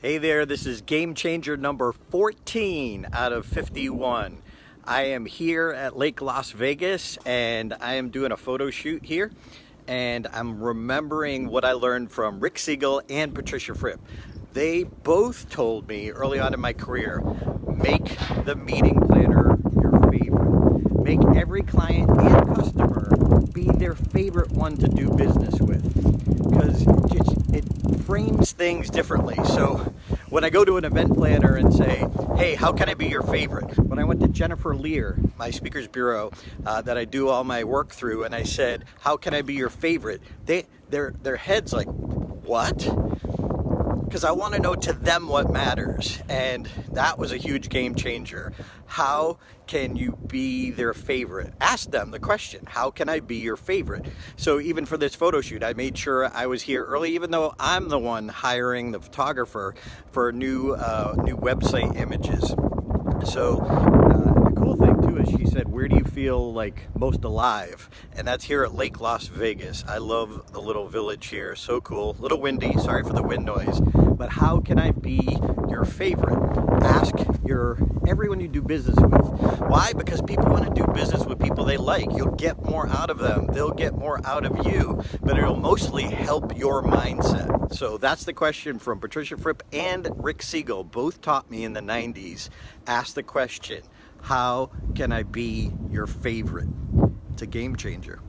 Hey there, this is game changer number 14 out of 51. I am here at Lake Las Vegas and I am doing a photo shoot here, and I'm remembering what I learned from Rick Segel and Patricia Fripp. They both told me early on in my career, make the meeting planner your favorite. Make every client and customer be their favorite one to do business with, because it frames things differently. So when I go to an event planner and say, hey, how can I be your favorite? When I went to Jennifer Lear, my speakers bureau that I do all my work through, and I said, how can I be your favorite? Their heads like, what? Because I want to know to them what matters, and that was a huge game changer. How can you be their favorite? Ask them the question, how can I be your favorite? So even for this photo shoot, I made sure I was here early, even though I'm the one hiring the photographer for new website images. So the cool thing too is she said, where do you feel like most alive? And that's here at Lake Las Vegas. I love the little village here, so cool. A little windy, sorry for the wind noise. But how can I be your favorite? Ask everyone you do business with. Why? Because people want to do business with people they like. You'll get more out of them. They'll get more out of you, but it'll mostly help your mindset. So that's the question from Patricia Fripp and Rick Segel. Both taught me in the 90s. Ask the question, how can I be your favorite? It's a game changer.